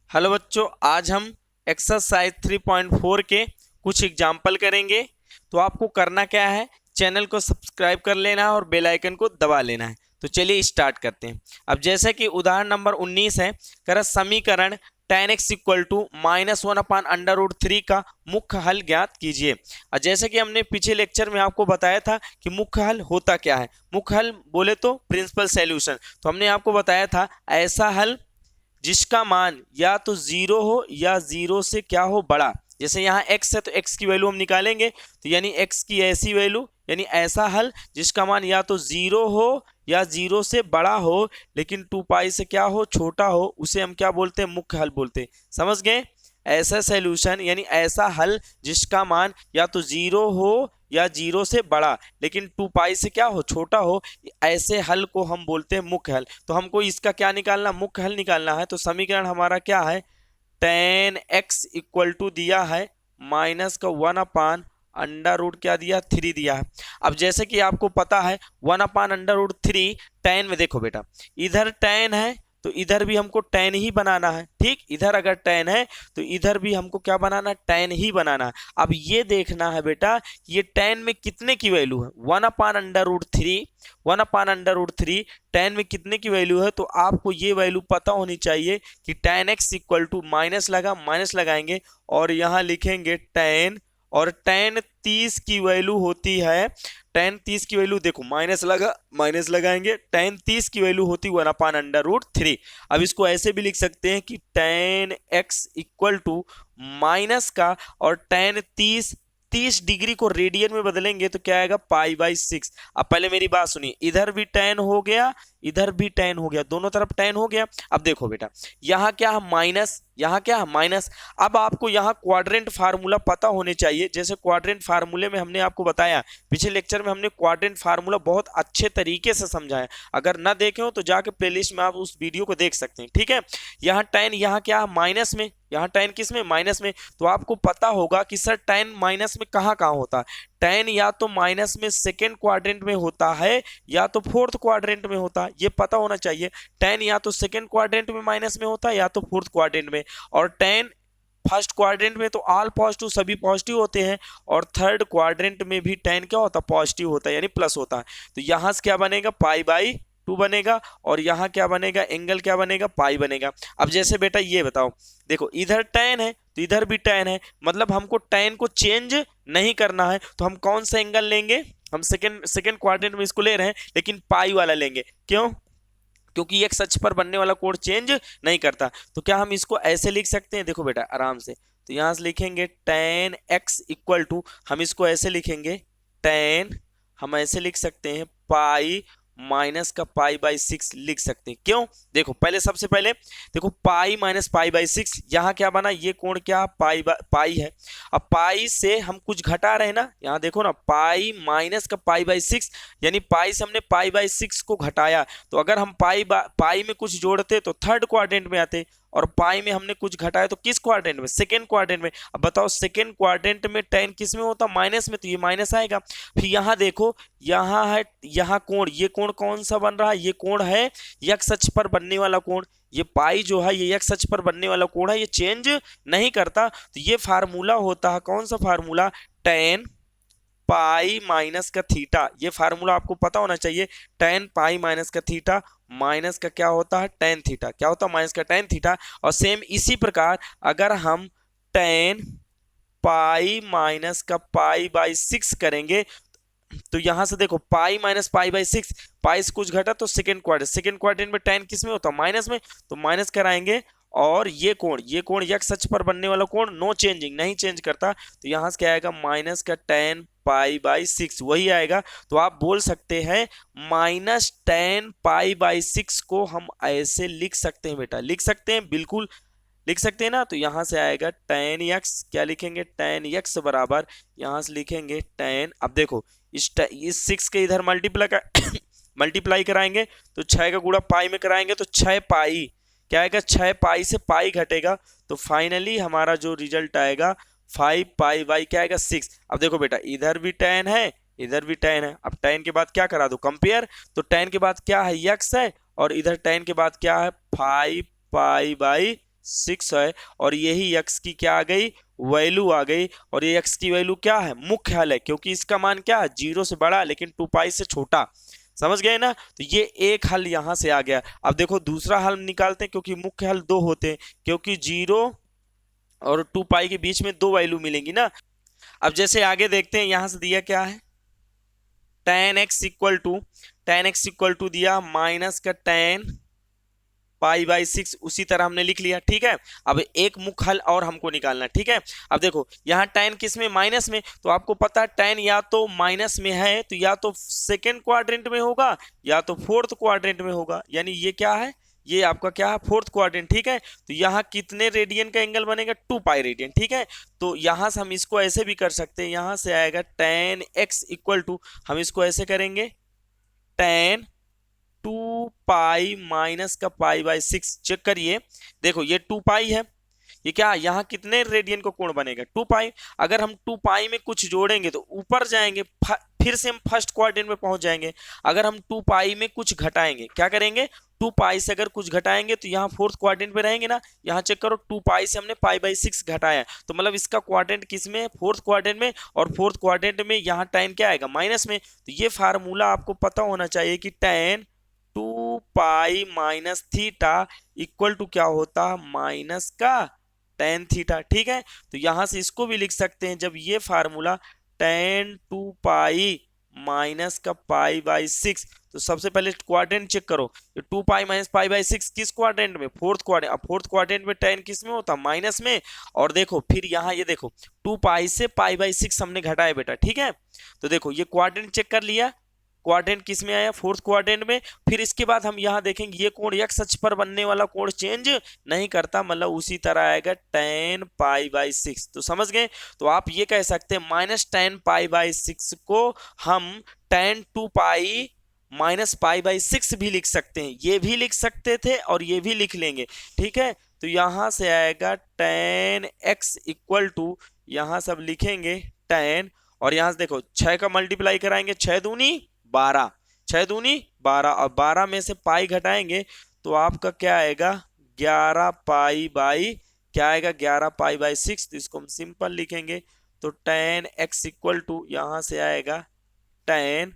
Hello बच्चों, आज हम एक्सरसाइज 3.4 के कुछ एग्जाम्पल करेंगे। तो आपको करना क्या है, चैनल को सब्सक्राइब कर लेना है और बेल आइकन को दबा लेना है। तो चलिए स्टार्ट करते हैं। अब जैसे कि उदाहरण नंबर 19 है, कर समीकरण tan x इक्वल टू -1/√3 का मुख्य हल ज्ञात कीजिए। और जैसे कि हमने पिछले लेक्चर में आपको बताया था कि मुख्य हल होता क्या है। मुख्य हल बोले तो प्रिंसिपल सॉल्यूशन। तो हमने आपको बताया था ऐसा हल जिसका मान या तो जीरो हो या जीरो से क्या हो, बड़ा। जैसे यहाँ x है तो x की वैल्यू हम निकालेंगे, तो यानी x की ऐसी वैल्यू, यानी ऐसा हल जिसका मान या तो जीरो हो या जीरो से बड़ा हो लेकिन 2 पाई से क्या हो, छोटा हो, उसे हम क्या बोलते हैं, मुख्य हल बोलते हैं। समझ गए? ऐसा सॉल्यूशन यानी ऐसा हल जिसका मान या तो जीरो हो या जीरो से बड़ा लेकिन 2 पाई से क्या हो, छोटा हो, ऐसे हल को हम बोलते हैं मुख्य हल। तो हमको इसका क्या निकालना, मुख्य हल निकालना है। तो समीकरण हमारा क्या है, tan x इक्वल टू दिया है -1/√, क्या दिया, 3 दिया है। अब जैसे कि आपको पता है 1/√3 tan में, देखो बेटा, इधर tan है तो इधर भी हमको tan ही बनाना है। ठीक, इधर अगर tan है तो इधर भी हमको क्या बनाना है, tan ही बनाना है। अब ये देखना है बेटा, ये tan में कितने की वैल्यू है, 1/√3, 1/√3 tan में कितने की वैल्यू है। तो आपको ये वैल्यू पता होनी चाहिए कि tan x equal to minus लगाएंगे और यहाँ लिखेंगे tan, और tan 30 की वैल्यू होती है, tan 30 की वैल्यू देखो, माइनस लगाएंगे, tan 30 की वैल्यू होती 1/√3। अब इसको ऐसे भी लिख सकते हैं कि tan x equal to minus का, और tan 30 डिग्री को रेडियन में बदलेंगे तो क्या आएगा, π/6। अब पहले मेरी बात सुनिए, इधर भी tan हो गया, इधर भी tan हो गया, दोनों तरफ tan हो गया। अब देखो बेटा, यहाँ क्या है माइनस, यहाँ क्या है माइनस। अब आपको यहाँ क्वाड्रेंट फार्मूला पता होने चाहिए। जैसे क्वाड्रेंट फार्मूले में हमने आपको बताया, पिछले लेक्चर में हमने क्वाड्रेंट फार्मूला बहुत अच्छे तरीके से समझाया। अगर ना देखे हो तो जाके प्लेलिस्ट में आप उस वीडियो को देख सकते हैं। ठीक है, यहाँ tan, यहाँ क्या है माइनस में, यहाँ tan किस में, माइनस में। तो आपको पता होगा कि सर tan माइनस में कहाँ कहाँ होता है। tan या तो माइनस में सेकेंड क्वाड्रेंट में होता है या तो फोर्थ क्वाड्रेंट में होता है, ये पता होना चाहिए। tan या तो सेकेंड क्वाड्रेंट में माइनस में होता है या तो फोर्थ क्वाड्रेंट में, और tan फर्स्ट क्वाड्रेंट में तो ऑल पॉजिटिव, सभी पॉजिटिव होते हैं, और थर्ड क्वाड्रेंट में भी tan क्या होता है, पॉजिटिव होता है, यानी प्लस होता है। तो यहां से क्या बनेगा, π/2 बनेगा, और यहाँ क्या बनेगा, एंगल क्या बनेगा, पाई बनेगा। अब जैसे बेटा ये बताओ, देखो इधर tan है तो इधर भी tan है, मतलब हमको tan को चेंज नहीं करना है। तो हम कौन सा एंगल लेंगे, हम सेकेंड क्वाड्रेंट में इसको ले रहे हैं लेकिन पाई वाला लेंगे। क्यों? क्योंकि एक सच पर बनने वाला कोड चेंज नहीं करता। तो क्या हम इसको ऐसे लिख सकते हैं, देखो बेटा आराम से। तो यहां से लिखेंगे tan x इक्वल टू, हम इसको ऐसे लिखेंगे tan, हम ऐसे लिख सकते हैं पाई माइनस का π/6 लिख सकते हैं। क्यों? देखो पहले, सबसे पहले देखो पाई माइनस π/6, यहाँ क्या बना, ये कोण क्या, पाई है। अब पाई से हम कुछ घटा रहे हैं ना, यहाँ देखो ना, पाई माइनस का π/6, यानी पाई से हमने π/6 को घटाया। तो अगर हम पाई में कुछ जोड़ते तो थर्ड क्वाड्रेंट में आते, और पाई में हमने कुछ घटाया तो किस क्वाड्रेंट में, सेकेंड क्वाड्रेंट में। अब बताओ सेकेंड क्वाड्रेंट में tan किस में होता, माइनस में, तो ये माइनस आएगा। फिर यहाँ देखो, यहाँ है, यहाँ कोण, ये कोण कौन सा बन रहा है, ये कोण है x अक्ष पर बनने वाला कोण। ये पाई जो है ये x अक्ष पर बनने वाला कोण है, ये चेंज नहीं करता। तो ये फार्मूला होता है, कौन सा फार्मूला, tan पाई माइनस का थीटा। ये फार्मूला आपको पता होना चाहिए। tan पाई माइनस का थीटा, माइनस का क्या होता है, tan थीटा, क्या होता है, माइनस का tan थीटा। और सेम इसी प्रकार अगर हम tan पाई माइनस का π/6 करेंगे, तो यहां से देखो पाई माइनस π/6, पाई से कुछ घटा तो सेकेंड क्वाड्रेंट में tan किस में होता है, माइनस में, तो माइनस कराएंगे। और ये कोण x अक्ष पर बनने वाला कोण नो चेंजिंग, नहीं चेंज करता। तो यहां से क्या आएगा, माइनस का tan π/6 वही आएगा। तो आप बोल सकते हैं -tan π/6 को हम ऐसे लिख सकते हैं बेटा, लिख सकते हैं, बिल्कुल लिख सकते हैं ना। तो यहां से आएगा tan x, क्या लिखेंगे, tan x बराबर, यहां से लिखेंगे tan। अब देखो इस 6 के इधर मल्टीप्लाई कराएंगे तो 6 का गुणा पाई में कराएंगे तो 6 पाई, क्या आएगा, 6 पाई से पाई घटेगा। तो फाइनली हमारा जो रिजल्ट आएगा 5 पाई क्या आएगा, 6। अब देखो बेटा इधर भी tan है, इधर भी tan है। अब tan के बाद क्या करा दो, कंपेयर। तो tan के बाद क्या है, x है, और इधर tan के बाद क्या है, 5 पाई/6। 6 है, और यही x की क्या आ गई, वैल्यू आ गई। और ये x की वैल्यू क्या है, मुख्य हल है, क्योंकि इसका मान क्या है, 0 से बड़ा लेकिन 2 पाई से छोटा। समझ गए ना, तो ये एक हल यहां से आ गया। अब देखो दूसरा हल निकालते हैं, क्योंकि मुख्य हल दो होते हैं, क्योंकि 0 और 2 पाई के बीच में दो वैल्यू मिलेंगी ना। अब जैसे आगे देखते हैं, यहां से दिया क्या है, tan x इक्वल टू दिया माइनस का tan π/6, उसी तरह हमने लिख लिया। ठीक है, अब एक मुख्य हल और हमको निकालना है। ठीक है, अब देखो यहाँ tan किस में, माइनस में, तो आपको पता है tan या तो माइनस में है तो या तो सेकेंड क्वाड्रेंट में होगा या तो फोर्थ क्वाड्रेंट में होगा, यानी ये क्या है, ये आपका क्या है, फोर्थ क्वाड्रेंट। ठीक है, तो यहाँ कितने रेडियन का एंगल बनेगा, 2 पाई रेडियन। ठीक है, तो यहाँ से हम इसको ऐसे भी कर सकते हैं, यहाँ से आएगा tan x इक्वल टू, हम इसको ऐसे करेंगे tan 2 पाई माइनस का π/6। चेक करिए, देखो ये 2 पाई है, ये क्या, यहाँ कितने रेडियन का कोण बनेगा, 2 पाई। अगर हम 2 पाई में कुछ जोड़ेंगे तो ऊपर जाएंगे, फिर से हम फर्स्ट क्वाड्रेंट में पहुंच जाएंगे। अगर हम 2 पाई में कुछ घटाएंगे, क्या करेंगे, 2 पाई से अगर कुछ घटाएंगे तो यहाँ फोर्थ क्वाड्रेंट में रहेंगे ना। यहाँ चेक करो, 2 पाई से हमने π/6 घटाया, तो मतलब इसका क्वाड्रेंट किस में है, फोर्थ क्वाड्रेंट में, और फोर्थ क्वाड्रेंट में यहाँ tan क्या आएगा, माइनस में। तो ये फार्मूला आपको पता होना चाहिए कि tan 2 pi minus theta equal to क्या होता है, माइनस का tan थीटा। ठीक है, तो यहां से इसको भी लिख सकते हैं, जब ये फार्मूला tan 2 पाई माइनस का π/6, तो सबसे पहले क्वाड्रेंट चेक करो, ये 2 पाई माइनस π/6 किस क्वाड्रेंट में, फोर्थ क्वाड्रेंट। अब फोर्थ क्वाड्रेंट में tan किस में होता, माइनस में। और देखो फिर यहाँ ये देखो 2 पाई से π/6 हमने घटाया बेटा। ठीक है, तो देखो ये क्वाड्रेंट चेक कर लिया, क्वाड्रेंट किस में आया, फोर्थ क्वाड्रेंट में। फिर इसके बाद हम यहाँ देखेंगे ये कोण x अक्ष पर बनने वाला कोण चेंज नहीं करता, मतलब उसी तरह आएगा tan π/6। तो समझ गए, तो आप ये कह सकते हैं माइनस tan π/6 को हम tan 2 पाई माइनस π/6 भी लिख सकते हैं, ये भी लिख सकते थे और ये भी लिख लेंगे। ठीक है, तो यहां से आएगा tan x इक्वल टू, यहां सब लिखेंगे tan, और यहां से देखो 6 का मल्टीप्लाई कराएंगे, 6 दूनी 12, 6 दूनी 12, और 12 में से पाई घटाएंगे तो आपका क्या आएगा, 11 पाई बाई क्या आएगा, 11 π/6। तो इसको हम सिंपल लिखेंगे, तो tan x इक्वल टू यहाँ से आएगा tan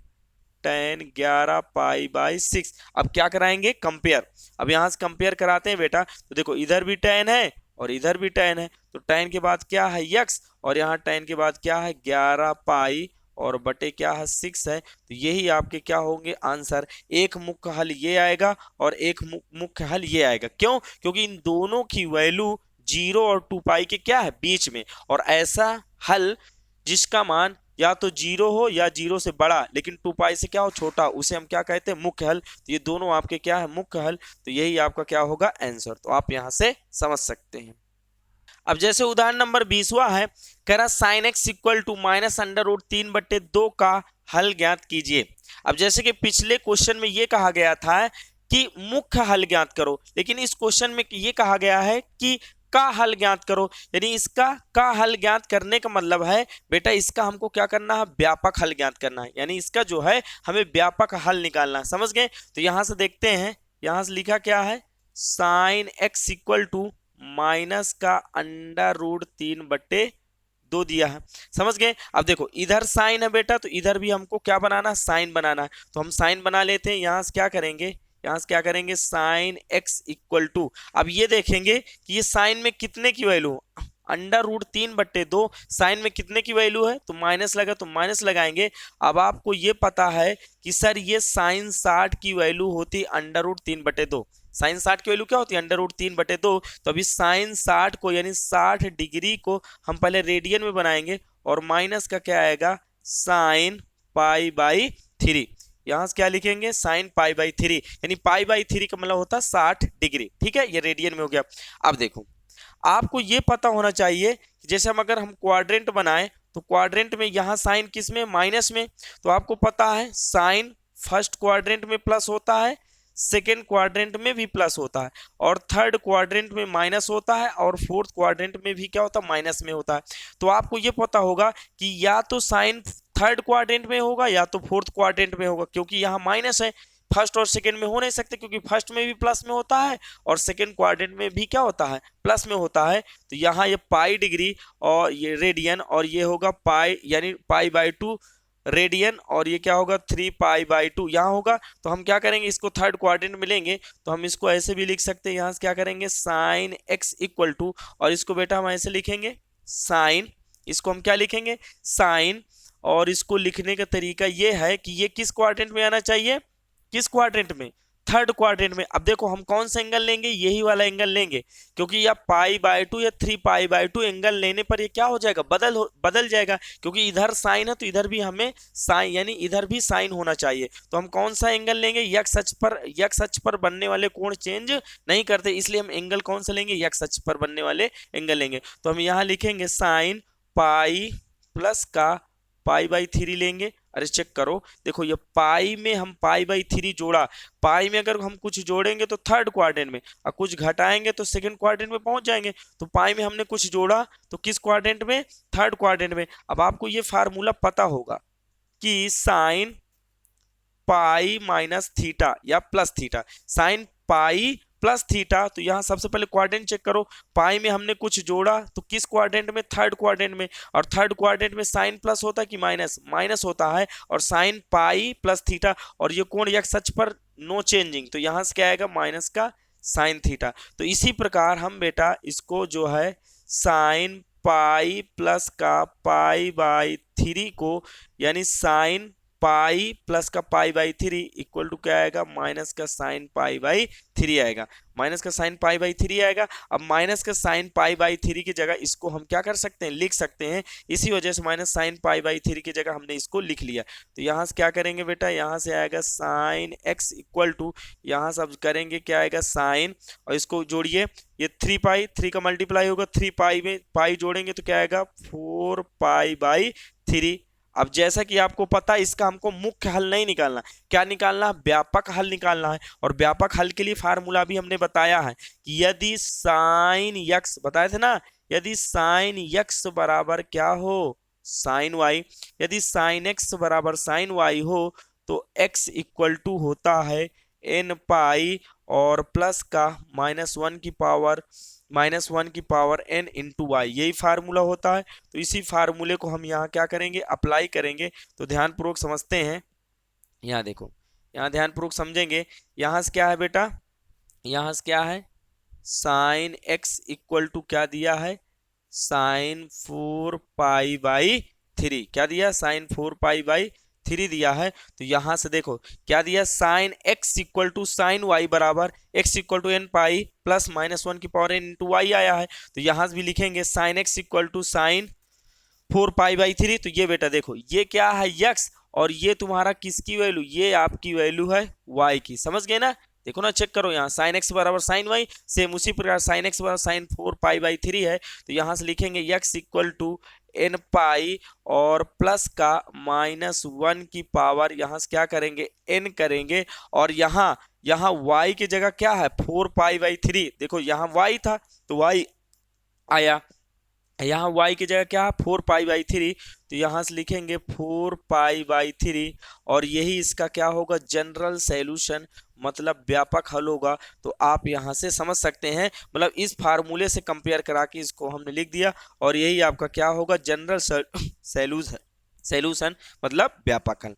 11 π/6। अब क्या कराएंगे, कंपेयर। अब यहाँ से कंपेयर कराते हैं बेटा, तो देखो इधर भी tan है और इधर भी tan है, तो tan के बाद क्या है x, और यहाँ tan के बाद क्या है 11 पाई और बटे क्या है 6 है। तो यही आपके क्या होंगे आंसर, एक मुख्य हल ये आएगा और एक मुख्य हल ये आएगा। क्यों, क्योंकि इन दोनों की वैल्यू 0 और 2 पाई के क्या है, बीच में। और ऐसा हल जिसका मान या तो 0 हो या 0 से बड़ा लेकिन 2 पाई से क्या हो, छोटा, उसे हम क्या कहते हैं, मुख्य हल। तो ये दोनों आपके क्या है, मुख्य हल। तो यही आपका क्या होगा, आंसर। तो आप यहां से समझ सकते हैं। अब जैसे उदाहरण नंबर 20वां है, कह रहा sine x equal to minus under root 3/2 का हल ज्ञात कीजिए। अब जैसे कि पिछले क्वेश्चन में ये कहा गया था कि मुख्य हल ज्ञात करो, लेकिन इस क्वेश्चन में ये कहा गया है कि का हल ज्ञात करो, यानी इसका का हल ज्ञात करने का मतलब है बेटा इसका हमको क्या करना है, व्यापक हल ज्ञात करना है, यानी इसका जो है हमें व्यापक हल निकालना है। समझ गए, तो यहां से देखते हैं, यहां से लिखा क्या है, sine x equal to minus का अंडर रूट 3/2 दिया है। समझ गए, अब देखो इधर साइन है बेटा, तो इधर भी हमको क्या बनाना है, साइन बनाना है। तो हम साइन बना लेते हैं, यहां से क्या करेंगे, यहां से क्या करेंगे, साइन एक्स इक्वल टू, अब ये देखेंगे कि ये साइन में कितने की वैल्यू, अंडर रूट 3/2, साइन में कितने की वैल्यू है, तो माइनस लगा तो माइनस लगाएंगे। अब आपको ये पता है कि सर ये साइन 60 की वैल्यू होती अंडर रूट 3/2, साइन 60 की वैल्यू क्या होती है, अंडर रूट 3/2। तो अभी साइन 60 को यानी 60 डिग्री को हम पहले रेडियन में बनाएंगे, और माइनस का क्या आएगा, साइन π/3। यहां से क्या लिखेंगे, साइन π/3, यानी π/3 का मतलब होता है 60 डिग्री। ठीक है, ये रेडियन में हो गया। अब देखो आपको ये पता होना चाहिए कि जैसे अगर हम क्वाड्रेंट बनाएं तो क्वाड्रेंट में यहाँ साइन किस में, माइनस में। तो आपको पता है साइन फर्स्ट क्वाड्रेंट में प्लस होता है, सेकेंड क्वाड्रेंट में भी प्लस होता है, और थर्ड क्वाड्रेंट में माइनस होता है, और फोर्थ क्वाड्रेंट में भी क्या होता है, माइनस में होता है। तो आपको ये पता होगा कि या तो साइन थर्ड क्वाड्रेंट में होगा या तो फोर्थ क्वाड्रेंट में होगा, क्योंकि यहाँ माइनस है। फर्स्ट और सेकंड में हो नहीं सकते, क्योंकि फर्स्ट में भी प्लस में होता है और सेकंड क्वाड्रेंट में भी क्या होता है, प्लस में होता है। तो यहाँ ये पाई डिग्री और ये रेडियन और ये होगा पाई यानी पाई/2 रेडियन और ये क्या होगा 3 पाई/2 यहाँ होगा। तो हम क्या करेंगे, इसको थर्ड क्वाड्रेंट में लेंगे तो हम इसको ऐसे भी लिख सकते हैं, यहाँ से क्या करेंगे साइन x इक्वल टू, और इसको बेटा हम ऐसे लिखेंगे साइन, इसको हम क्या लिखेंगे साइन, और इसको लिखने का तरीका ये है कि ये किस क्वाड्रेंट में आना चाहिए, किस क्वाड्रेंट में, थर्ड क्वाड्रेंट में। अब देखो हम कौन सा एंगल लेंगे, यही वाला एंगल लेंगे, क्योंकि या पाई/2 या 3 पाई/2 एंगल लेने पर ये क्या हो जाएगा, बदल जाएगा, क्योंकि इधर साइन है तो इधर भी हमें साइन यानी इधर भी साइन होना चाहिए। तो हम कौन सा एंगल लेंगे, यक्स अक्ष पर बनने वाले कोण चेंज नहीं करते, इसलिए हम एंगल कौन सा लेंगे, यक्स अक्ष पर बनने वाले एंगल लेंगे। तो हम यहाँ लिखेंगे साइन पाई प्लस का पाई/3 लेंगे। अरे चेक करो, देखो ये पाई में हम पाई/3 जोड़ा, पाई में अगर हम कुछ जोड़ेंगे तो थर्ड क्वाड्रेंट में और कुछ घटाएंगे तो सेकंड क्वाड्रेंट में पहुंच जाएंगे। तो पाई में हमने कुछ जोड़ा तो किस क्वाड्रेंट में, थर्ड क्वाड्रेंट में। अब आपको ये फार्मूला पता होगा कि साइन पाई माइनस थीटा या plus theta, sign pi plus theta. तो यहाँ सबसे पहले क्वाड्रेंट चेक करो, पाई में हमने कुछ जोड़ा तो किस क्वाड्रेंट में, थर्ड क्वाड्रेंट में, और थर्ड क्वाड्रेंट में साइन प्लस होता है कि माइनस, माइनस होता है, और साइन पाई प्लस थीटा, और ये कोण एक्स अक्ष पर नो चेंजिंग, तो यहाँ से क्या आएगा माइनस का साइन थीटा। तो इसी प्रकार हम बेटा इसको जो है साइन पाई प्लस का पाई/3 को यानी साइन पाई प्लस का पाई/3 इक्वल टू क्या आएगा, माइनस का साइन पाई/3 आएगा, माइनस का साइन पाई/3 आएगा। अब माइनस का साइन पाई/3 की जगह इसको हम क्या कर सकते हैं, लिख सकते हैं, इसी वजह से माइनस साइन पाई/3 की जगह हमने इसको लिख लिया। तो यहाँ से क्या करेंगे बेटा, यहाँ से आएगा साइन x इक्वल टू, यहाँ से अब करेंगे क्या आएगा साइन, और इसको जोड़िए, ये 3 का मल्टीप्लाई होगा 3 पाई में, पाई जोड़ेंगे तो क्या आएगा 4 पाई/3। अब जैसा कि आपको पता है इसका हमको मुख्य हल नहीं निकालना, क्या निकालना है, व्यापक हल निकालना है। और व्यापक हल के लिए फार्मूला भी हमने बताया है कि यदि साइन यक्स, बताए थे ना, यदि साइन यक्स बराबर क्या हो साइन वाई, यदि साइन एक्स बराबर साइन वाई हो तो x इक्वल टू होता है n पाई और प्लस का -1 की पावर n इंटू वाई, यही फार्मूला होता है। तो इसी फार्मूले को हम यहाँ क्या करेंगे, अप्लाई करेंगे। तो ध्यानपूर्वक समझते हैं, यहाँ देखो, यहाँ ध्यानपूर्वक समझेंगे। यहाँ से क्या है बेटा, यहाँ से क्या है साइन x इक्वल टू क्या दिया है, साइन 4 पाई/3, क्या दिया, साइन 4 पाई/3 दिया है। तो यहाँ से देखो क्या दिया, sine x equal to sine y बराबर x equal to n pi plus -1 की पावर n इंटू वाई आया है। तो यहाँ से भी लिखेंगे sine x equal to sine 4 पाई/3। तो ये बेटा देखो ये क्या है x, और ये तुम्हारा किसकी वैल्यू, ये आपकी वैल्यू है y की, समझ गए ना। देखो ना, चेक करो, यहाँ साइन x बराबर साइन y, सेम उसी प्रकार साइन x बराबर साइन 4 पाई/3 है। तो यहाँ से लिखेंगे x इक्वल टू n पाई और प्लस का -1 की पावर, यहाँ से क्या करेंगे n करेंगे, और यहाँ y की जगह क्या है 4 पाई/3, देखो यहाँ y था तो y आया, यहाँ y की जगह क्या है 4 पाई/3, तो यहाँ से लिखेंगे 4 पाई/3, और यही इसका क्या होगा जनरल सॉल्यूशन, मतलब व्यापक हल होगा। तो आप यहाँ से समझ सकते हैं, मतलब इस फार्मूले से कंपेयर करा के इसको हमने लिख दिया, और यही आपका क्या होगा जनरल सॉल्यूशन मतलब व्यापक हल।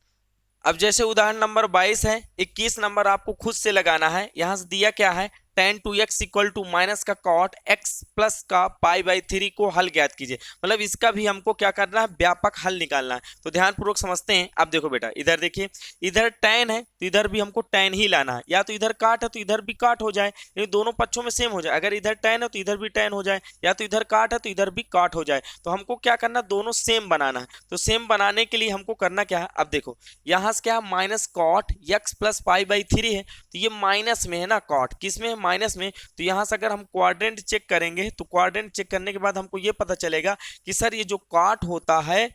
अब जैसे उदाहरण नंबर 22 है, 21 नंबर आपको खुद से लगाना है। यहाँ से दिया क्या है, tan 2x equal to minus का cot x प्लस का पाई/3 को हल ज्ञात कीजिए। मतलब इसका भी हमको क्या करना है, व्यापक हल निकालना है। तो ध्यानपूर्वक समझते हैं। अब देखो बेटा, इधर देखिए, इधर tan है तो इधर भी हमको tan ही लाना है, या तो इधर काट है तो इधर भी काट हो जाए, यानी दोनों पक्षों में सेम हो जाए। अगर इधर tan है तो इधर भी tan हो जाए, या तो इधर काट है तो इधर भी काट हो जाए। तो हमको क्या करना, दोनों सेम बनाना है। तो सेम बनाने के लिए हमको करना क्या है, अब देखो यहाँ से क्या है माइनस cot x प्लस पाई/3 है, तो ये माइनस में है ना, cot किस में है, माइनस में। तो यहां से अगर हम क्वाड्रेंट चेक करेंगे तो क्वाड्रेंट चेक करने के बाद हमको ये पता चलेगा कि सर ये जो cot होता है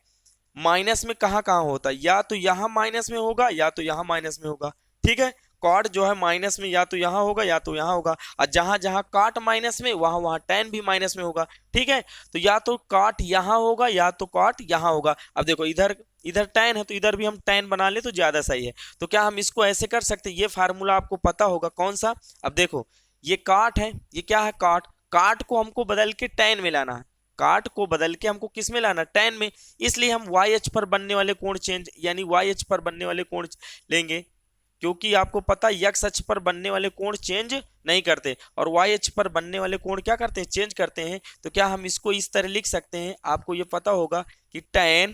माइनस में कहां कहां होता है, या तो यहां माइनस में होगा या तो यहां माइनस में होगा। ठीक है, cot जो है माइनस में या तो यहां होगा या तो यहां होगा, और जहां जहां cot माइनस में वहां वहां tan भी माइनस में होगा। ठीक है, तो या तो cot यहां होगा या तो cot यहां होगा। अब देखो इधर इधर tan है तो इधर भी हम tan बना ले तो ज्यादा सही है। तो क्या हम इसको ऐसे कर सकते हैं, ये फार्मूला आपको पता होगा कौन सा। अब देखो ये काट है, ये क्या है काट, काट को हमको बदल के tan में लाना है, काट को बदल के हमको किस में लाना, tan में। इसलिए हम वाई अक्ष पर बनने वाले कोण चेंज, यानी वाई अक्ष पर बनने वाले कोण लेंगे, क्योंकि आपको पता यक्स अक्ष पर बनने वाले कोण चेंज नहीं करते और वाई अक्ष पर बनने वाले कोण क्या करते हैं, चेंज करते हैं। तो क्या हम इसको इस तरह लिख सकते हैं, आपको ये पता होगा कि tan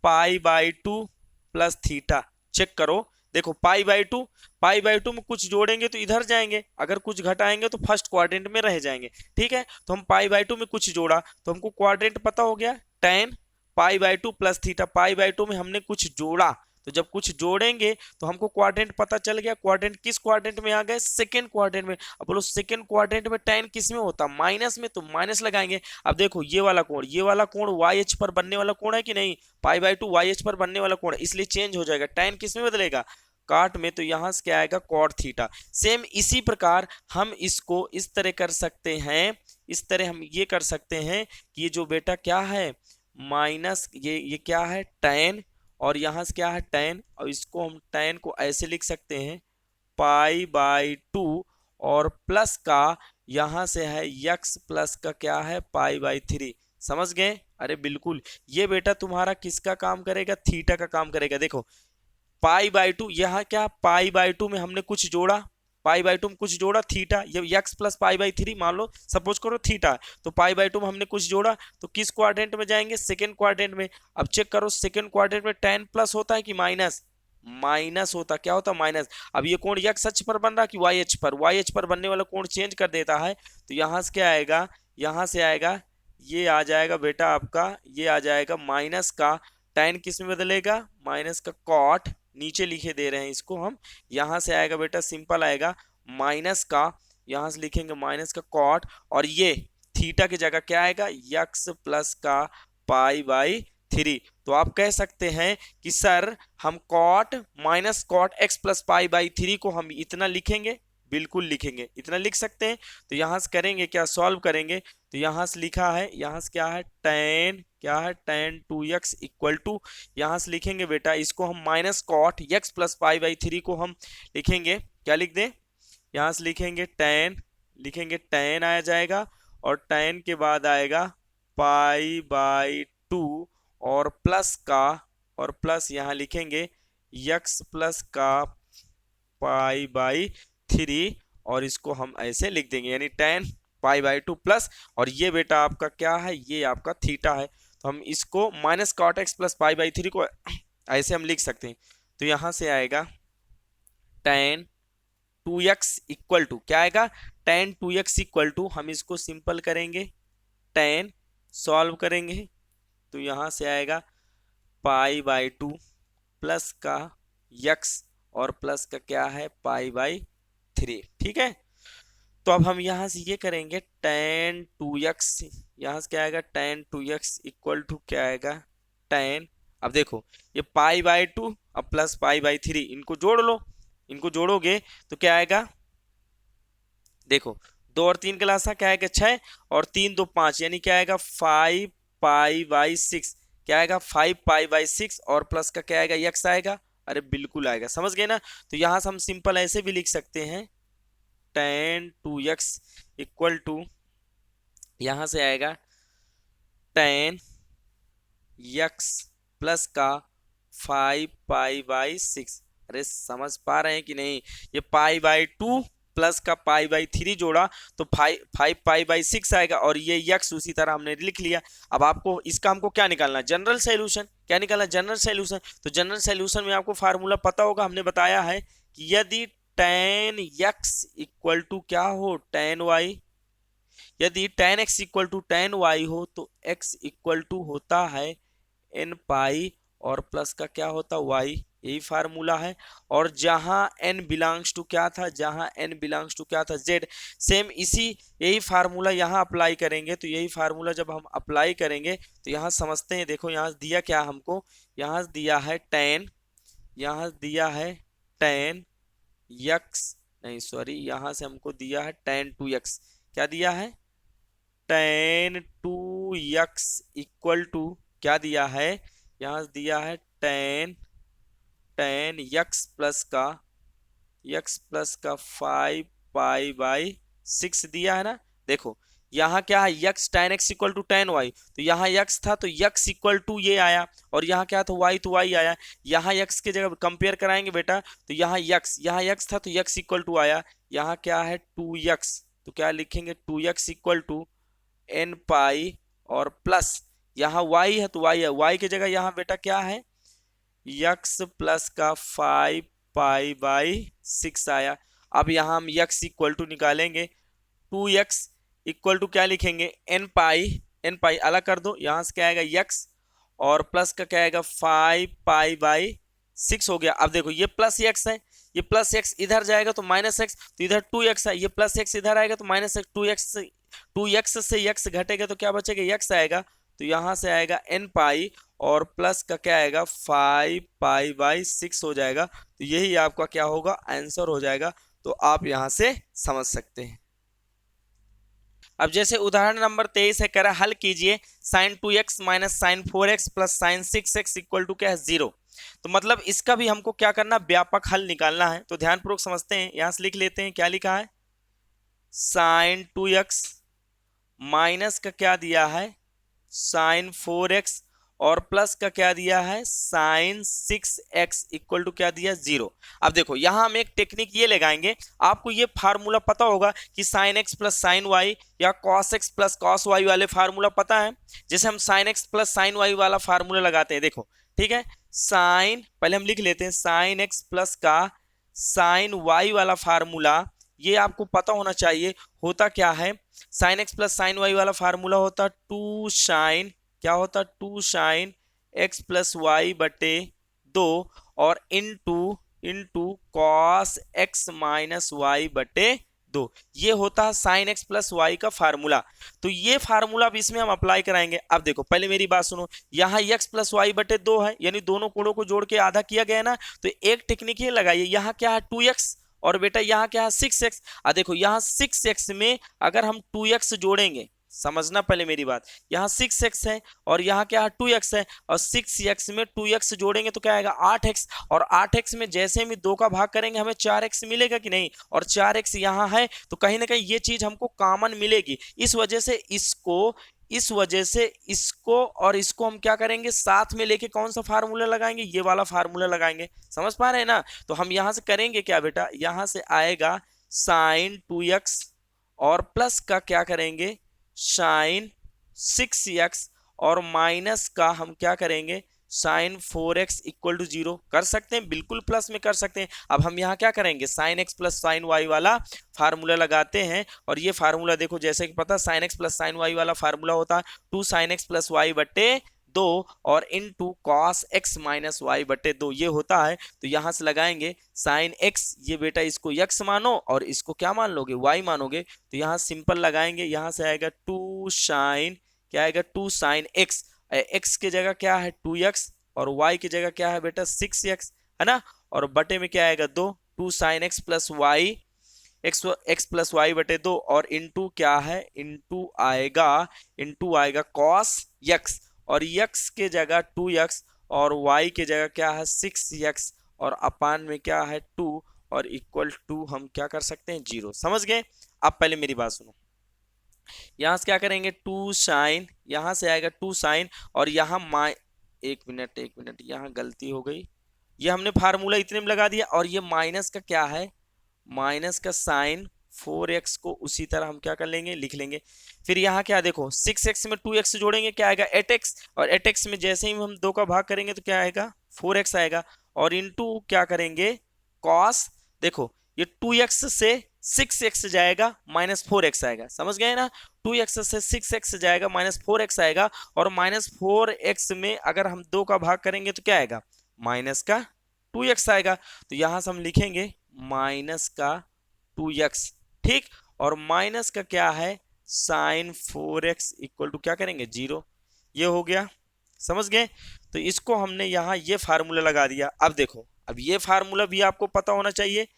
π/2 प्लस थीटा। चेक करो, देखो π/2, π/2 में कुछ जोड़ेंगे तो इधर जाएंगे, अगर कुछ घटाएंगे तो फर्स्ट क्वाड्रेंट में रह जाएंगे। ठीक है, तो हम π/2 में कुछ जोड़ा तो हमको क्वाड्रेंट पता हो गया, tan π/2 प्लस थीटा। π/2 में हमने कुछ जोड़ा, तो जब कुछ जोड़ेंगे तो हमको क्वाड्रेंट पता चल गया। क्वाड्रेंट किस क्वाड्रेंट में आ गए, सेकंड क्वाड्रेंट में। अब बोलो सेकंड क्वाड्रेंट में tan किस में होता, माइनस में, तो माइनस लगाएंगे। अब देखो ये वाला कोण, ये वाला कोण वाई अक्ष पर बनने वाला कोण है कि नहीं, π/2 वाई अक्ष पर बनने वाला कोण है, इसलिए चेंज हो जाएगा। tan किस में बदलेगा, काट में, तो यहां से क्या आएगा कॉट थीटा। सेम इसी प्रकार हम इसको इस तरह कर सकते हैं, इस तरह हम ये कर सकते हैं कि ये जो बेटा क्या है माइनस, ये क्या है tan, और यहाँ से क्या है tan, और इसको हम tan को ऐसे लिख सकते हैं π/2 और प्लस का यहाँ से है x प्लस का क्या है π/3। समझ गए, अरे बिल्कुल, ये बेटा तुम्हारा किसका काम करेगा, थीटा का काम करेगा। देखो π/2, यहाँ क्या π/2 में हमने कुछ जोड़ा, π/2 में कुछ जोड़ा थीटा, ये x प्लस π/3 मान लो, सपोज करो थीटा, तो π/2 में हमने कुछ जोड़ा तो किस क्वाड्रेंट में जाएंगे, सेकंड क्वाड्रेंट में। अब चेक करो सेकंड क्वाड्रेंट में tan प्लस होता है कि माइनस, माइनस होता, क्या होता माइनस। अब ये कोण x अक्ष पर बन रहा कि y अक्ष पर, y अक्ष पर बनने वाला कोण चेंज कर देता है, तो यहाँ से क्या आएगा, यहाँ से आएगा ये आ जाएगा बेटा आपका, ये आ जाएगा माइनस का tan किस में बदलेगा, माइनस का कॉट, नीचे लिखे दे रहे हैं इसको हम, यहां से आएगा बेटा सिंपल आएगा माइनस का, यहां से लिखेंगे माइनस का कॉट, और ये थीटा की जगह क्या आएगा यक्स प्लस का π/3। तो आप कह सकते हैं कि सर हम cot minus cot x plus π/3 को हम इतना लिखेंगे, बिल्कुल लिखेंगे, इतना लिख सकते हैं। तो यहां से करेंगे क्या, सॉल्व करेंगे, तो यहां से लिखा है, यहां से क्या है tan, क्या है tan 2x इक्वल टू, यहां से लिखेंगे बेटा इसको हम माइनस कॉट x प्लस π/3 को हम लिखेंगे, क्या लिख दें, यहां से लिखेंगे tan, लिखेंगे tan आया जाएगा, और tan के बाद आएगा π/2 और प्लस का, और प्लस यहाँ लिखेंगे x प्लस का π/3, और इसको हम ऐसे लिख देंगे, यानी tan π/2 प्लस, और ये बेटा आपका क्या है, ये आपका थीटा है। तो हम इसको माइनस कॉट एक्स प्लस π/3 को ऐसे हम लिख सकते हैं। तो यहां से आएगा tan 2x इक्वल टू, क्या आएगा tan 2x इक्वल टू, हम इसको सिंपल करेंगे, tan सॉल्व करेंगे, तो यहां से आएगा π/2 प्लस का x और प्लस का क्या है π/3। ठीक है, तो अब हम यहां से ये करेंगे tan 2x, यहां से क्या आएगा tan 2x इक्वल टू क्या आएगा tan, अब देखो ये π/2 अब प्लस π/3, इनको जोड़ लो, इनको जोड़ोगे तो क्या आएगा, देखो 2 और 3 का लासा क्या आएगा 6, और 3 2 5, यानी क्या आएगा 5π/6, क्या आएगा 5π/6, और प्लस का क्या आएगा x आएगा, अरे बिल्कुल आएगा, समझ गए ना। तो यहां से हम सिंपल ऐसे भी लिख सकते हैं tan 2x इक्वल टू, यहां से आएगा tan x प्लस का 5π/6। अरे समझ पा रहे हैं कि नहीं, ये π/2 प्लस का π/3 जोड़ा तो 5π/6 आएगा, और ये x उसी तरह हमने लिख लिया। अब आपको इसका हमको क्या निकालना है, जनरल सॉल्यूशन, क्या निकालना है जनरल सॉल्यूशन। तो जनरल सॉल्यूशन में आपको फार्मूला पता होगा, हमने बताया है कि यदि tan x इक्वल टू क्या हो tan y, यदि tan x equal to tan y हो तो x इक्वल टू होता है n पाई और प्लस का क्या होता y, यही फार्मूला है। और जहां n बिलोंग्स टू क्या था, जहां n बिलोंग्स टू क्या था z, सेम इसी यही फार्मूला यहाँ अप्लाई करेंगे। तो यही फार्मूला जब हम अप्लाई करेंगे तो यहाँ समझते हैं, देखो यहाँ दिया क्या हमको, यहाँ दिया है tan, यहाँ दिया है tan x, नहीं सॉरी, यहाँ से हमको दिया है tan 2x, क्या दिया है tan 2x इक्वल टू क्या दिया है यहाँ दिया है टेन टेन यक्स प्लस का 5 पाई/6 दिया है ना। देखो यहाँ क्या है, यक्स tan x equal to tan y, तो यहाँ यक्स था तो यक्स इक्वल टू ये आया, और यहाँ क्या था वाई तो वाई आया। यहाँ यक्स की जगह कंपेयर कराएंगे बेटा, तो यहाँ यक्स था तो यक्स इक्वल टू आया। यहाँ क्या है 2x, तो क्या लिखेंगे 2x equal to n pi और प्लस यहाँ y है तो y है, y की जगह यहाँ बेटा क्या है यक्स प्लस का 5 पाई/6 आया। अब यहाँ हम यक्स इक्वल टू निकालेंगे, 2x इक्वल टू क्या लिखेंगे एन पाई अलग कर दो, यहाँ से क्या आएगा यक्स और प्लस का क्या आएगा 5 पाई/6 हो गया। अब देखो ये प्लस एक्स है, ये प्लस एक्स इधर जाएगा तो माइनस एक्स, तो इधर 2x है, ये प्लस एक्स इधर आएगा तो माइनस एक्स, 2x से x घटेगा तो क्या बचेगा x आएगा, तो यहाँ से आएगा एन पाई और प्लस का क्या आएगा 5 पाई/6 हो जाएगा। तो यही आपका क्या होगा आंसर हो जाएगा। तो आप यहाँ से समझ सकते हैं। अब जैसे उदाहरण नंबर 23 है, कह रहा हल कीजिए sine 2x minus sine 4x plus sine 6x equal to क्या है 0। तो मतलब इसका भी हमको क्या करना, व्यापक हल निकालना है। तो ध्यानपूर्वक समझते हैं, यहां से लिख लेते हैं क्या लिखा है, साइन 2x माइनस का क्या दिया है साइन 4x और प्लस का क्या दिया है साइन 6x इक्वल टू क्या दिया 0। अब देखो यहां हम एक टेक्निक ये लगाएंगे, आपको ये फार्मूला पता होगा कि sine x plus sine y या cos x plus cos y वाले फार्मूला पता है। जैसे हम sine x plus sine y वाला फार्मूला लगाते हैं, देखो ठीक है, साइन पहले हम लिख लेते हैं साइन x प्लस का साइन वाई वाला फार्मूला, ये आपको पता होना चाहिए होता क्या है। Sine x plus sine y वाला फार्मूला होता टू साइन, क्या होता two sine x plus y बटे 2 और into cos x minus y बटे 2, ये होता है साइन एक्स प्लस वाई का फार्मूला। तो ये फार्मूला भी इसमें हम अप्लाई कराएंगे। अब देखो पहले मेरी बात सुनो, यहाँ एक्स प्लस वाई बटे 2 है, यानी दोनों कोणों को जोड़ के आधा किया गया ना, तो एक टेक्निक ये लगाइए, यहाँ क्या है 2x और बेटा यहाँ क्या है 6x। देखो यहाँ 6x में अगर हम 2x जोड़ेंगे, समझना पहले मेरी बात, यहाँ 6x है और यहाँ क्या है 2x है, और 6x में 2x जोड़ेंगे तो क्या आएगा 8x, और 8x में जैसे भी 2 का भाग करेंगे हमें 4x मिलेगा कि नहीं, और 4x यहाँ है तो कहीं ना कहीं ये चीज हमको कॉमन मिलेगी। इस वजह से इसको और इसको हम क्या करेंगे साथ में लेके कौन सा फार्मूला लगाएंगे, ये वाला फार्मूला लगाएंगे। समझ पा रहे हैं ना। तो हम यहां से करेंगे क्या बेटा, यहां से आएगा साइन 2x और प्लस का क्या करेंगे साइन 6x और माइनस का हम क्या करेंगे साइन 4x इक्वल टू 0 कर सकते हैं, बिल्कुल प्लस में कर सकते हैं। अब हम यहाँ क्या करेंगे sine x plus sine y वाला फार्मूला लगाते हैं, और ये फार्मूला देखो जैसे कि पता sine x plus sine y वाला फार्मूला होता है two sine x plus y बटे 2 और into cos x minus y बटे 2, ये होता है। तो यहां से लगाएंगे साइन x, ये बेटा इसको x मानो और इसको क्या मान लोगे y मानोगे, तो यहाँ सिंपल लगाएंगे, यहां से आएगा टू साइन, क्या आएगा टू साइन x, x की जगह क्या है 2x और y की जगह क्या है बेटा 6x है ना, और बटे में क्या आएगा 2, two sine x plus y x plus y बटे 2 और इनटू क्या है इनटू आएगा कॉस x, और x के जगह 2x और y के जगह क्या है 6x और अपान में क्या है 2 और इक्वल टू हम क्या कर सकते हैं 0। समझ गए। अब पहले मेरी बात सुनो, यहां से क्या करेंगे टू साइन, यहां से आएगा टू साइन और यहाँ एक मिनट यहाँ गलती हो गई, ये हमने फार्मूला इतने में लगा दिया, और ये माइनस का क्या है माइनस का साइन 4x को उसी तरह हम क्या कर लेंगे लिख लेंगे। फिर यहाँ क्या देखो 6x में 2x जोड़ेंगे क्या आएगा 8x, और 8x में जैसे ही हम 2 का भाग करेंगे तो क्या आएगा 4x आएगा, और इनटू क्या करेंगे कॉस, देखो ये 2x से 6x जाएगा माइनस 4x आएगा, समझ गए ना, 2x से 6x जाएगा माइनस 4x आएगा, और माइनस 4x में अगर हम 2 का भाग करेंगे तो क्या आएगा माइनस का 2x आएगा। तो यहां से हम लिखेंगे माइनस का 2x, ठीक, और माइनस का क्या है साइन 4x इक्वल टू क्या करेंगे 0, ये हो गया। समझ गए। तो इसको हमने यहाँ ये फार्मूला लगा दिया। अब देखो अब ये फार्मूला भी आपको पता होना चाहिए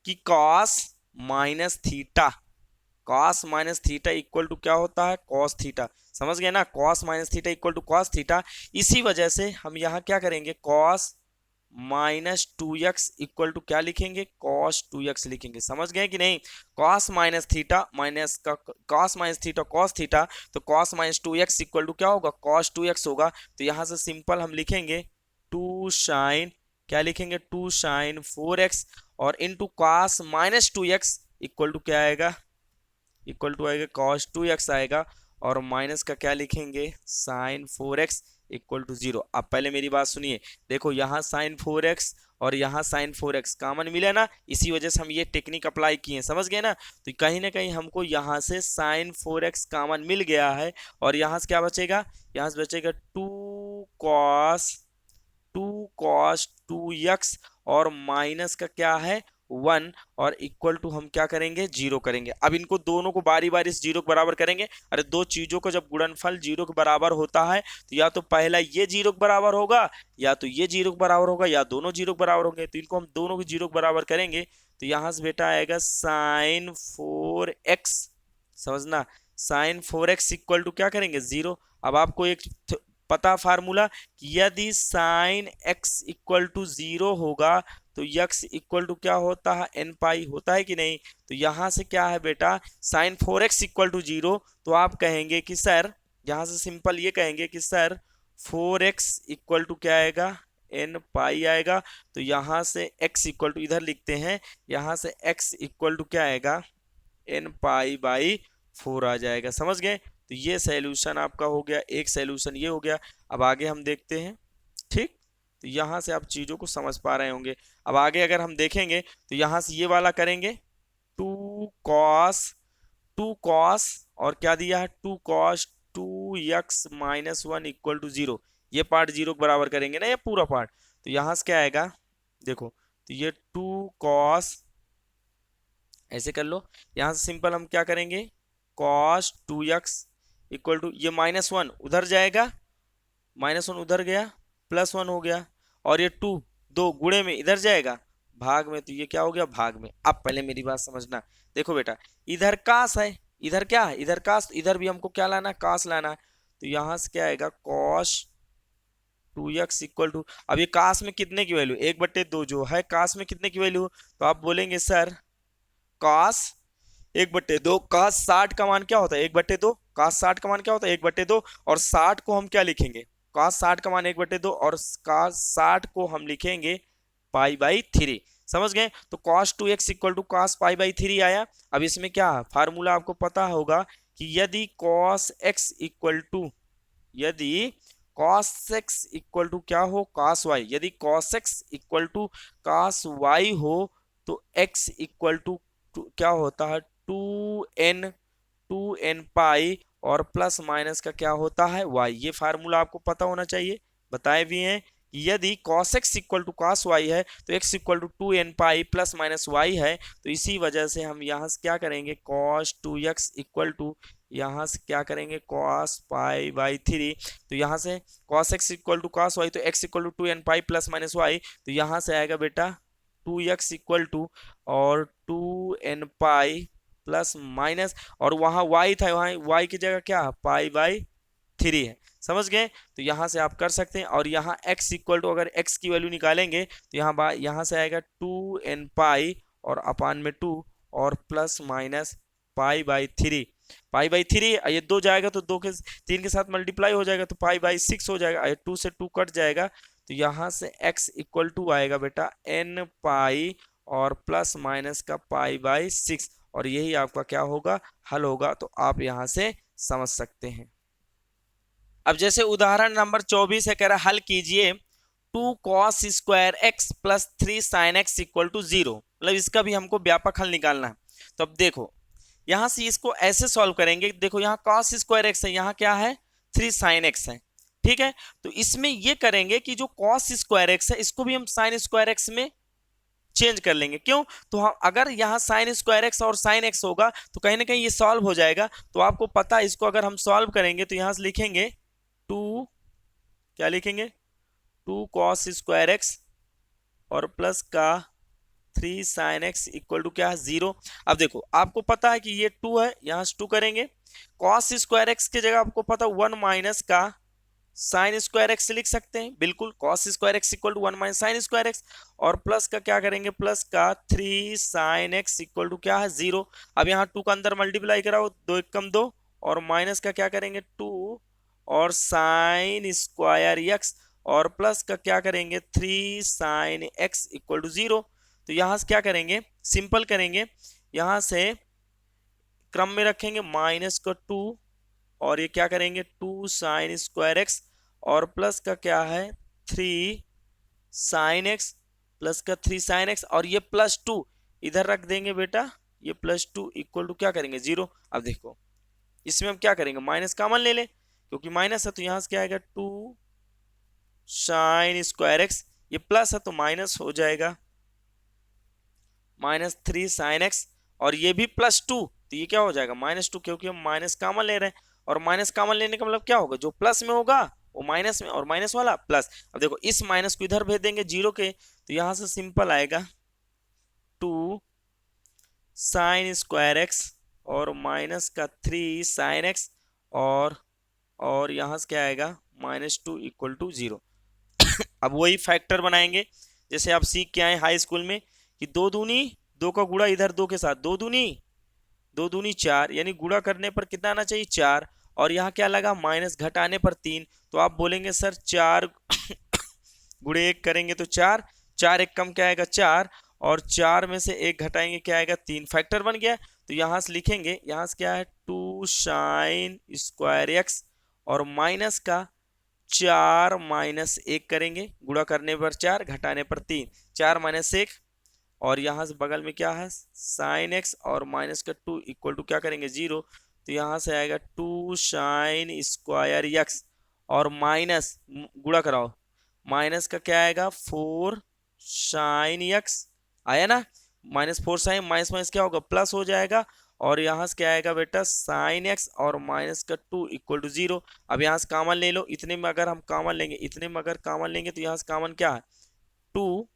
कि cos minus theta cos minus theta equal to क्या होता है, कॉस थीटा। समझ गए ना, cos minus theta equal to cos theta. इसी वजह से हम यहाँ क्या करेंगे, cos minus 2x equal to क्या लिखेंगे, कॉस 2x लिखेंगे। समझ गए कि नहीं, कॉस माइनस थीटा माइनस का cos minus theta cos theta, तो cos minus 2x equal to क्या होगा, कॉस 2x होगा। तो यहाँ से सिंपल हम लिखेंगे 2 साइन, क्या लिखेंगे, 2 साइन 4x और into cos minus 2x equal to क्या आएगा, इक्वल टू आएगा कॉस 2x आएगा, और माइनस का क्या लिखेंगे, साइन 4x इक्वल टू 0। अब पहले मेरी बात सुनिए, देखो यहाँ साइन 4x और यहाँ साइन 4x कॉमन मिला ना, इसी वजह से हम ये टेक्निक अप्लाई किए हैं। समझ गए ना, तो कहीं ना कहीं हमको यहाँ से साइन 4x कॉमन मिल गया है, और यहाँ से क्या बचेगा, यहाँ से बचेगा 2 कॉस 2x और माइनस का क्या है 1 और इक्वल टू हम क्या करेंगे, 0 करेंगे। अब इनको दोनों को बारी बारी से 0 के बराबर करेंगे। अरे दो चीजों का जब गुणनफल 0 के बराबर होता है तो या तो पहला ये 0 के बराबर होगा, या तो ये 0 के बराबर होगा, या दोनों 0 के बराबर होंगे। तो इनको हम दोनों को 0 के बराबर करेंगे, तो यहाँ से बेटा आएगा साइन 4x। समझना, साइन 4x इक्वल टू क्या करेंगे, 0। अब आपको एक पता फार्मूला कि यदि साइन x इक्वल टू 0 होगा तो x इक्वल टू क्या होता है, n पाई होता है कि नहीं। तो यहाँ से क्या है बेटा, साइन 4x इक्वल टू 0, तो आप कहेंगे कि सर, यहाँ से सिंपल ये कहेंगे कि सर 4x इक्वल टू क्या आएगा, n पाई आएगा। तो यहाँ से x इक्वल टू इधर लिखते हैं, यहाँ से x इक्वल टू क्या आएगा, n पाई बाई 4 आ जाएगा। समझ गए, तो ये सैल्यूशन आपका हो गया, एक सैल्यूशन ये हो गया। अब आगे हम देखते हैं, ठीक। तो यहाँ से आप चीज़ों को समझ पा रहे होंगे। अब आगे अगर हम देखेंगे तो यहाँ से ये वाला करेंगे, 2 कॉस और क्या दिया है, 2 cos 2x minus 1 equal to 0। ये पार्ट 0 के बराबर करेंगे ना, ये पूरा पार्ट। तो यहाँ से क्या आएगा, देखो, तो ये 2 कॉस, ऐसे कर लो। यहाँ से सिंपल हम क्या करेंगे, कॉस 2x इक्वल टू ये -1 उधर जाएगा, -1 उधर गया, +1 हो गया, और ये 2 दो गुणे में इधर जाएगा, भाग में, तो ये क्या हो गया, भाग में। अब पहले मेरी बात समझना, देखो बेटा, इधर कास है, इधर क्या है, इधर कास, इधर भी हमको क्या लाना है, कास लाना है। तो यहाँ से क्या आएगा, कॉस 2x इक्वल टू, अब ये कास में कितने की वैल्यू, 1/2 जो है कास में कितने की वैल्यू, तो आप बोलेंगे सर कास 1/2, कास 60 का मान क्या होता है, 1/2, कास 60 का मान क्या होता है, 1/2, और 60 को हम क्या लिखेंगे, कास 60 का मान 1/2, और कास 60 को हम लिखेंगे π/3। समझ गए, तो cos 2x equal to cos π/3 आया। अब इसमें क्या फार्मूला आपको पता होगा कि यदि cos x इक्वल टू, यदि cos x इक्वल टू क्या हो, cos y, यदि cos x equal to cos y हो, तो x इक्वल टू क्या होता है, 2n पाई और प्लस माइनस का क्या होता है, y। ये फार्मूला आपको पता होना चाहिए, बताए भी हैं कि यदि cos x equal to cos y है तो x equal to 2n pi plus minus y है। तो इसी वजह से हम यहाँ से क्या करेंगे, cos 2x इक्वल टू, यहाँ से क्या करेंगे, cos π/3। तो यहाँ से cos x equal to cos y, तो x equal to 2n pi plus minus y, तो यहाँ से आएगा बेटा 2x इक्वल टू और 2n पाई प्लस माइनस, और वहाँ y था, वहाँ y की जगह क्या π/3 है। समझ गए, तो यहाँ से आप कर सकते हैं। और यहाँ x इक्वल टू, अगर x की वैल्यू निकालेंगे तो यहाँ से आएगा 2n पाई और अपान में 2 और प्लस माइनस π/3। π/3 ये 2 जाएगा तो 3 के साथ मल्टीप्लाई हो जाएगा, तो π/6 हो जाएगा, 2 से 2 कट जाएगा। तो यहाँ से x इक्वल टू आएगा बेटा n पाई और प्लस माइनस का π/6, और यही आपका क्या होगा, हल होगा। तो आप यहाँ से समझ सकते हैं। अब जैसे उदाहरण नंबर 24 है, कह रहा हल कीजिए 2 cos square x plus 3 sin x equal to 0। मतलब इसका भी हमको व्यापक हल निकालना है। तो अब देखो, यहाँ से इसको ऐसे सॉल्व करेंगे, देखो यहाँ cos स्क्वायर x है, यहाँ क्या है 3 sin x है, ठीक है। तो इसमें ये करेंगे कि जो cos स्क्वायर x है इसको भी हम sin स्क्वायर x में चेंज कर लेंगे। क्यों, तो हम अगर यहाँ sin स्क्वायर x और sin x होगा तो कहीं ना कहीं ये सॉल्व हो जाएगा। तो आपको पता है, इसको अगर हम सॉल्व करेंगे तो यहाँ से लिखेंगे 2, क्या लिखेंगे, 2 cos स्क्वायर x और प्लस का 3 साइन एक्स इक्वल टू क्या है 0। अब देखो आपको पता है कि ये 2 है, यहाँ से 2 करेंगे, कॉस स्क्वायर एक्स की जगह आपको पता 1 माइनस का साइन स्क्वायर एक्स लिख सकते हैं, बिल्कुल cos square x equal to 1 minus sine square x, और प्लस का क्या करेंगे, प्लस का 3 साइन एक्स इक्वल टू क्या है 0। अब यहाँ 2 का अंदर मल्टीप्लाई कराओ, 2 एकम 2, और माइनस का क्या करेंगे 2 और साइन स्क्वायर एक्स, और प्लस का क्या करेंगे 3 साइन एक्स इक्वल टू 0। तो यहाँ से क्या करेंगे, सिंपल करेंगे, यहाँ से क्रम में रखेंगे माइनस का 2, और ये क्या करेंगे 2 साइन स्क्वायर एक्स, और प्लस का क्या है 3 साइन एक्स, प्लस का 3 साइन एक्स, और ये प्लस 2 इधर रख देंगे बेटा, ये प्लस 2 इक्वल टू क्या करेंगे 0। अब देखो इसमें हम क्या करेंगे, माइनस कॉमन ले लें, क्योंकि माइनस है तो यहाँ से क्या आएगा 2 साइन स्क्वायर एक्स, ये प्लस है तो माइनस हो जाएगा माइनस 3 साइन एक्स, और ये भी प्लस 2, तो ये क्या हो जाएगा -2, क्योंकि हम माइनस कॉमन ले रहे हैं, और माइनस कॉमन लेने का मतलब क्या होगा, जो प्लस में होगा वो माइनस में, और माइनस वाला प्लस। अब देखो इस माइनस को इधर भेज देंगे 0 के, तो यहां से सिंपल आएगा 2 साइन स्क्वायर एक्स और माइनस का 3 साइन एक्स, और यहां से क्या आएगा -2 इक्वल टू 0। अब वही फैक्टर बनाएंगे जैसे आप सीख के आए हाई स्कूल में कि 2 दूनी 2 का गुणा इधर 2 के साथ, 2 दूनी 4, यानी गुणा करने पर कितना आना चाहिए 4, और यहाँ क्या लगा माइनस घटाने पर 3, तो आप बोलेंगे सर 4 गुणे 1 करेंगे तो 4, 4 एक कम क्या आएगा 4, और 4 में से 1 घटाएंगे क्या आएगा 3, फैक्टर बन गया। तो यहाँ से लिखेंगे, यहाँ से क्या है 2 साइन स्क्वायर एक्स, और माइनस का 4 माइनस 1 करेंगे, गुणा करने पर 4 घटाने पर 3, 4 माइनस 1, और यहाँ से बगल में क्या है साइन एक्स और माइनस का 2 इक्वल टू क्या करेंगे 0। तो यहाँ से आएगा 2 साइन स्क्वायर एक्स, और माइनस गुणा कराओ, माइनस का क्या आएगा 4 साइन एक्स, आया ना, -4 साइन, माइनस माइनस क्या होगा प्लस हो जाएगा, और यहाँ से क्या आएगा बेटा साइन एक्स और माइनस का 2 इक्वल टू 0। अब यहाँ से कॉमन ले लो, इतने में अगर हम कॉमन लेंगे, इतने में अगर कॉमन लेंगे तो यहाँ से कॉमन क्या है 2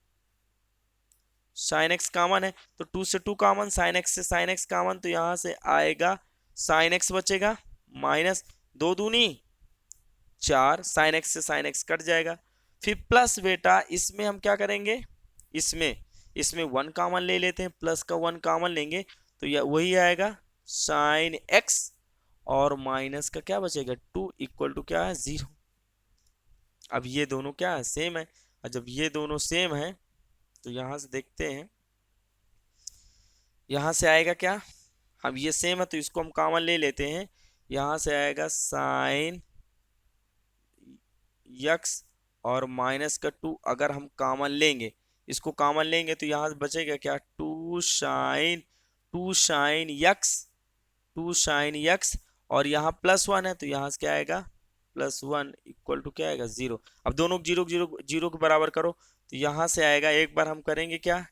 साइन एक्स कॉमन है, तो 2 से 2 कॉमन, साइन एक्स से साइन एक्स कॉमन, तो यहाँ से आएगा साइन एक्स बचेगा, माइनस 2 दूनी 4, साइन एक्स से साइन एक्स कट जाएगा, फिर प्लस बेटा इसमें हम क्या करेंगे, इसमें 1 कॉमन ले लेते हैं, प्लस का 1 कॉमन लेंगे तो यह वही आएगा साइन एक्स, और माइनस का क्या बचेगा 2 इक्वल टू क्या है 0। अब ये दोनों क्या है सेम है, और जब ये दोनों सेम है तो यहां से देखते हैं, यहां से आएगा क्या, अब ये सेम है तो इसको हम कॉमन ले लेते हैं, यहां से आएगा साइन यक्स और माइनस का 2 अगर हम कॉमन लेंगे, इसको कॉमन लेंगे तो यहाँ से बचेगा क्या 2 साइन यक्स, और यहाँ +1 है तो यहाँ से क्या आएगा +1 इक्वल टू क्या आएगा 0। अब दोनों जीरो जीरो जीरो के बराबर करो, तो यहाँ से आएगा, एक बार हम करेंगे क्या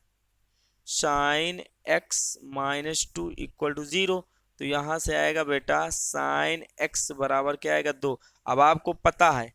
साइन एक्स -2 इक्वल टू 0, तो यहाँ से आएगा बेटा साइन एक्स बराबर क्या आएगा 2। अब आपको पता है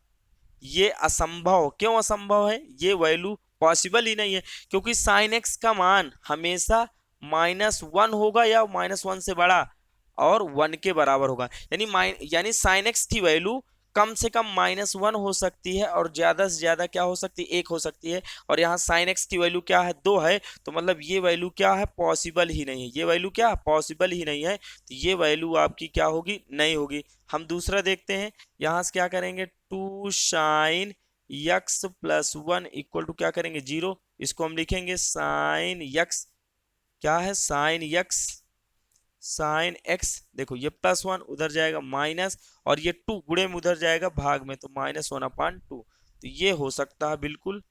ये असंभव, क्यों असंभव है, ये वैल्यू पॉसिबल ही नहीं है, क्योंकि साइन एक्स का मान हमेशा -1 होगा या -1 से बड़ा और 1 के बराबर होगा, यानी साइन एक्स की वैल्यू कम से कम -1 हो सकती है, और ज्यादा से ज्यादा क्या हो सकती है 1 हो सकती है, और यहाँ साइन एक्स की वैल्यू क्या है 2 है, तो मतलब ये वैल्यू क्या है पॉसिबल ही नहीं है, ये वैल्यू क्या पॉसिबल ही नहीं है, तो ये वैल्यू आपकी क्या होगी नहीं होगी। हम दूसरा देखते हैं, यहाँ से क्या करेंगे 2 साइन यक्स +1 इक्वल टू क्या करेंगे 0, इसको हम लिखेंगे साइन यक्स, क्या है साइन एक्स, देखो ये +1 उधर जाएगा माइनस, और ये 2 गुणे में उधर जाएगा भाग में, तो -1/2, तो ये हो सकता है बिल्कुल।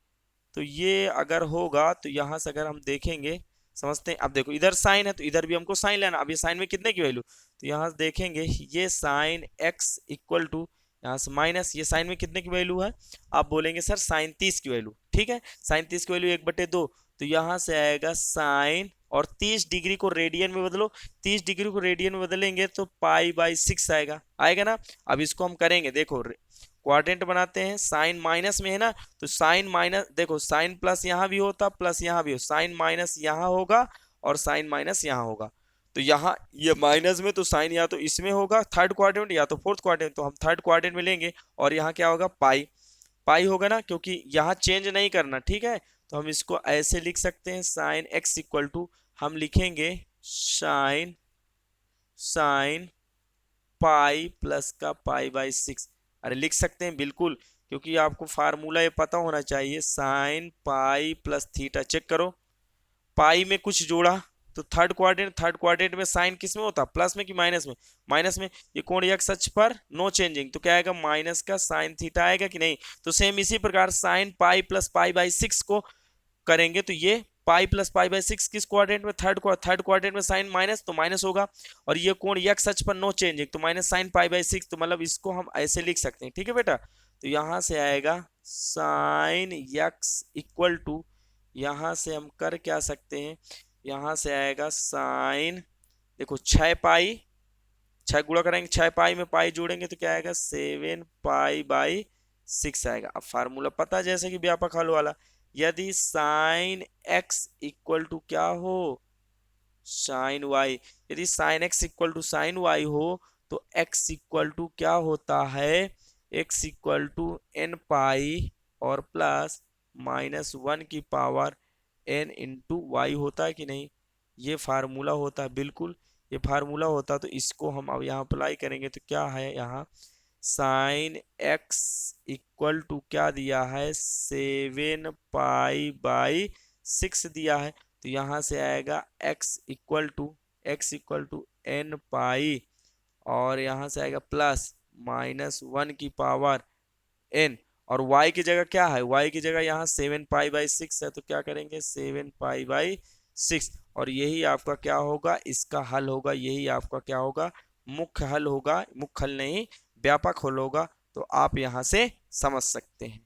तो ये अगर होगा तो यहाँ से अगर हम देखेंगे समझते हैं, अब देखो इधर साइन है तो इधर भी हमको साइन लेना, अब ये साइन में कितने की वैल्यू, तो यहाँ से देखेंगे ये साइन एक्स इक्वल टू, यहाँ से माइनस ये साइन में कितने की वैल्यू है, आप बोलेंगे सर साइन 30 की वैल्यू, ठीक है साइन 30 की वैल्यू 1/2, तो यहाँ से आएगा साइन, और 30 डिग्री को रेडियन में बदलो, 30 डिग्री को रेडियन में बदलेंगे तो π/6 आएगा ना। अब इसको हम करेंगे, देखो क्वाड्रेंट बनाते हैं, साइन माइनस में है ना, तो साइन माइनस, देखो साइन प्लस यहाँ भी होता, प्लस यहाँ भी हो, साइन माइनस यहाँ होगा और साइन माइनस यहाँ होगा। तो यहाँ ये माइनस में, तो साइन या तो इसमें होगा थर्ड क्वाड्रेंट या तो फोर्थ क्वाड्रेंट, तो हम थर्ड क्वाड्रेंट में लेंगे। और यहाँ क्या होगा, पाई, पाई होगा ना, क्योंकि यहाँ चेंज नहीं करना, ठीक है। तो हम इसको ऐसे लिख सकते हैं, साइन एक्स इक्वल टू, हम लिखेंगे साइन साइन पाई प्लस का पाई बाई 6। अरे लिख सकते हैं बिल्कुल, क्योंकि आपको फार्मूला ये पता होना चाहिए, sine pi plus theta. Check करो, पाई में कुछ जोड़ा तो थर्ड क्वाड्रेंट, थर्ड क्वाड्रेंट में साइन किस में होता, प्लस में कि माइनस में, माइनस में। ये कोण एक्स अक्ष पर नो चेंजिंग, तो क्या आएगा, माइनस का साइन थीटा आएगा कि नहीं। तो सेम इसी प्रकार sign pi plus pi by 6 को करेंगे, तो ये पाई प्लस पाई बाई 6 किस क्वाड्रेंट में, थर्ड क्वाड्रेंट में, साइन माइनस तो माइनस होगा। और ये कोण एक्स अक्ष पर नो चेंजिंग, तो माइनस साइन पाई बाई 6, तो मतलब इसको हम ऐसे लिख सकते हैं, ठीक है बेटा। तो यहां से आएगा साइन एक्स इक्वल टू, यहां से हम कर क्या सकते हैं, यहां से आएगा साइन, देखो 6 पाई, 6 गुणा करेंगे, 6 पाई में पाई जोड़ेंगे तो क्या आएगा, 7 पाई बाई 6 आएगा। अब फार्मूला पता है, जैसे कि व्यापक हल वाला, यदि साइन एक्स इक्वल टू क्या हो, साइन वाई, यदि sine x equal to sine y हो, तो एक्स इक्वल टू क्या होता है, x equal to n pi और प्लस माइनस 1 की पावर एन इंटू वाई होता है कि नहीं। ये फार्मूला होता है, बिल्कुल ये फार्मूला होता है। तो इसको हम अब यहाँ अप्लाई करेंगे तो क्या है, यहाँ साइन एक्स इक्वल टू क्या दिया है, 7 पाई बाई 6 दिया है। तो यहाँ से आएगा x equal to n pi और यहाँ से आएगा प्लस माइनस 1 की पावर n, और y की जगह क्या है, y की जगह यहाँ 7 पाई बाई 6 है, तो क्या करेंगे 7 पाई बाई 6, और यही आपका क्या होगा, इसका हल होगा, यही आपका क्या होगा, मुख्य हल होगा, मुख्य हल नहीं व्यापक हल होगा। तो आप यहाँ से समझ सकते हैं।